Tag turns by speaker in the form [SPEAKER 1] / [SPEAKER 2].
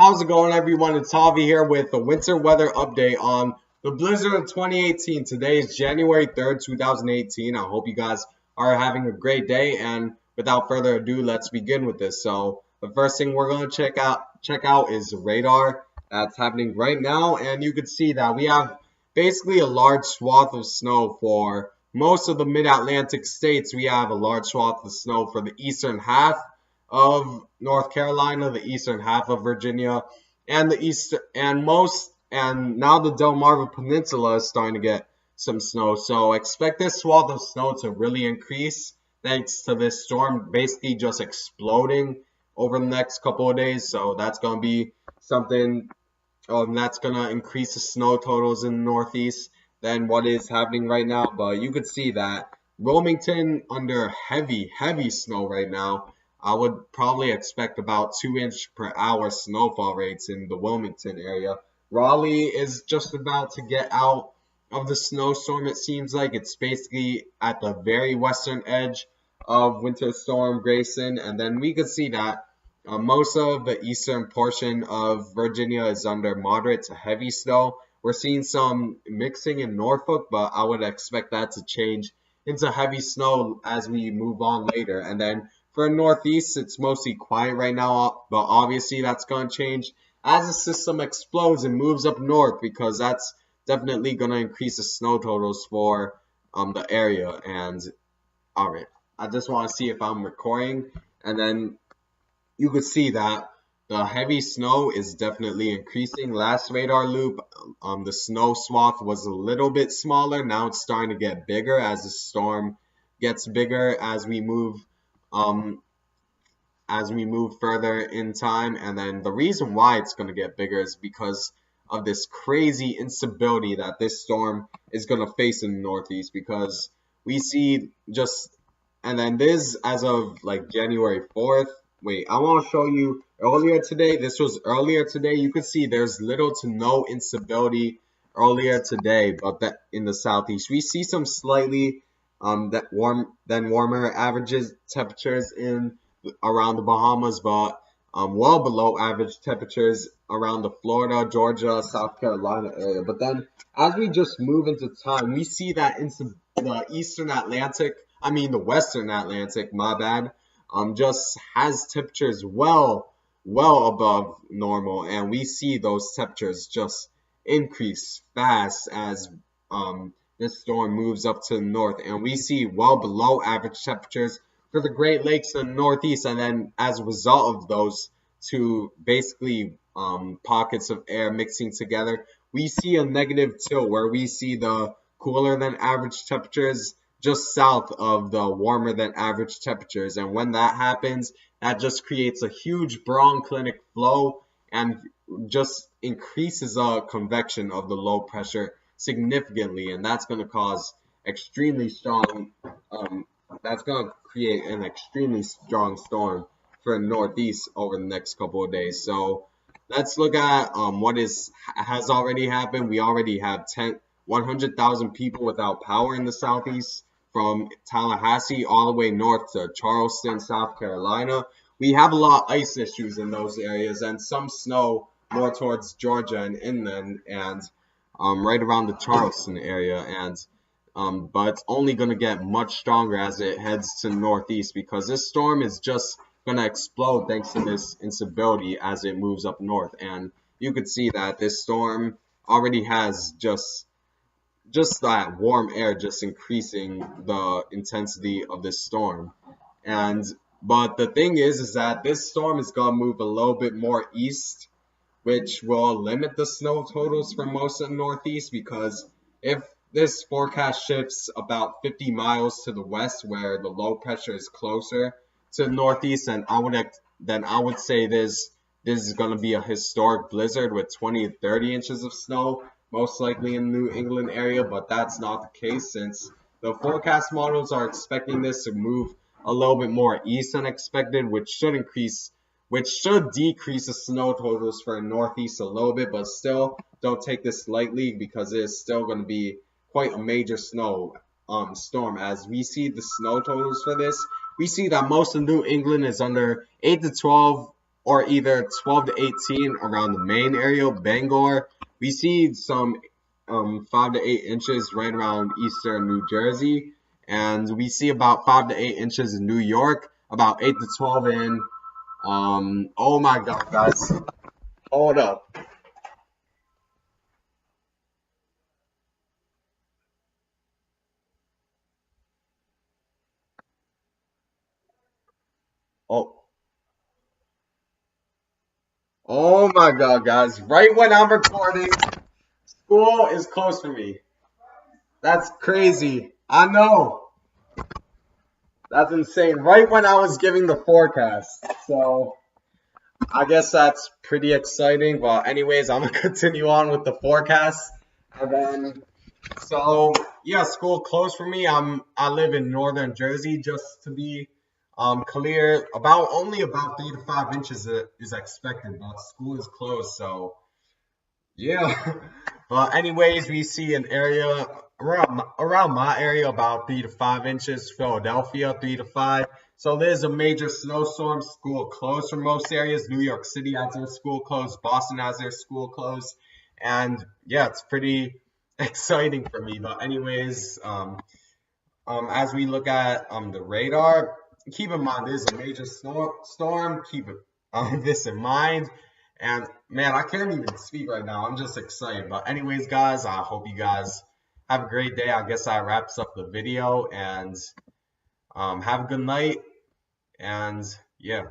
[SPEAKER 1] How's it going, everyone? It's Javi here with the winter weather update on the blizzard of 2018. Today is January 3rd, 2018. I hope you guys are having a great day, and without further ado, let's begin with this. So the first thing we're going to check out is the radar that's happening right now, and you can see that we have basically a large swath of snow for most of the mid-Atlantic states. We have a large swath of snow for the eastern half of North Carolina, the eastern half of Virginia, and the now the Delmarva Peninsula is starting to get some snow. So expect this swath of snow to really increase thanks to this storm basically just exploding over the next couple of days. So that's going to be something that's going to increase the snow totals in the Northeast than what is happening right now. But you could see that Wilmington under heavy snow right now. I would probably expect about 2-inch per hour snowfall rates in the Wilmington area. Raleigh is just about to get out of the snowstorm, it seems like. It's basically at the very western edge of Winter Storm Grayson. And then we could see that most of the eastern portion of Virginia is under moderate to heavy snow. We're seeing some mixing in Norfolk, but I would expect that to change into heavy snow as we move on later. And then for the Northeast, it's mostly quiet right now, but obviously that's going to change as the system explodes and moves up north, because that's definitely going to increase the snow totals for the area. And all right, I just want to see if I'm recording, and then you could see that the heavy snow is definitely increasing. Last radar loop, the snow swath was a little bit smaller. Now it's starting to get bigger as the storm gets bigger as we move further in time. And then the reason why it's going to get bigger is because of this crazy instability that this storm is going to face in the Northeast, because we see and then this as of like January 4th. Wait, I want to show you earlier today. This was earlier today. You could see there's little to no instability earlier today, but that in the Southeast we see some slightly warmer averages temperatures in around the Bahamas, but well below average temperatures around the Florida, Georgia, South Carolina area. But then as we just move into time, we see that into the Western Atlantic, my bad, just has temperatures well above normal, and we see those temperatures just increase fast as this storm moves up to the north, and we see well below average temperatures for the Great Lakes and Northeast. And then as a result of those two basically pockets of air mixing together, we see a negative tilt where we see the cooler than average temperatures just south of the warmer than average temperatures. And when that happens, that just creates a huge bronchoclinic flow and just increases the convection of the low pressure significantly, and that's going to cause that's going to create an extremely strong storm for the Northeast over the next couple of days. So let's look at what has already happened. We already have 100,000 people without power in the Southeast, from Tallahassee all the way north to Charleston, South Carolina. We have a lot of ice issues in those areas, and some snow more towards Georgia and inland, and right around the Charleston area. And but it's only going to get much stronger as it heads to the Northeast, because this storm is just going to explode thanks to this instability as it moves up north. And you could see that this storm already has just that warm air just increasing the intensity of this storm. But the thing is that this storm is going to move a little bit more east, which will limit the snow totals for most of the Northeast, because if this forecast shifts about 50 miles to the west, where the low pressure is closer to the Northeast, then I would say this is going to be a historic blizzard with 20 to 30 inches of snow, most likely in the New England area. But that's not the case, since the forecast models are expecting this to move a little bit more east than expected, which should decrease the snow totals for the Northeast a little bit. But still, don't take this lightly, because it is still going to be quite a major storm. As we see the snow totals for this, we see that most of New England is under 8 to 12 or either 12 to 18 around the main area, Bangor. We see some 5 to 8 inches right around eastern New Jersey, and we see about 5 to 8 inches in New York, about 8 to 12 in oh my God, guys, hold up. Oh, oh my God, guys, right when I'm recording, school is closed for me. That's crazy. I know. That's insane. Right when I was giving the forecast. So I guess that's pretty exciting. But anyways, I'm gonna continue on with the forecast. And then so yeah, school closed for me. I live in northern Jersey, just to be clear. About only about 3 to 5 inches is expected, but school is closed, so yeah. But anyways, we see an area around my area about 3 to 5 inches. Philadelphia 3 to 5. So there's a major snowstorm. School closed for most areas. New York City has their school closed. Boston has their school closed. And yeah, it's pretty exciting for me. But anyways, as we look at the radar, keep in mind there's a major storm. Keep this in mind. And man, I can't even speak right now. I'm just excited. But anyways, guys, I hope you guys have a great day. I guess that wraps up the video. And have a good night. And yeah.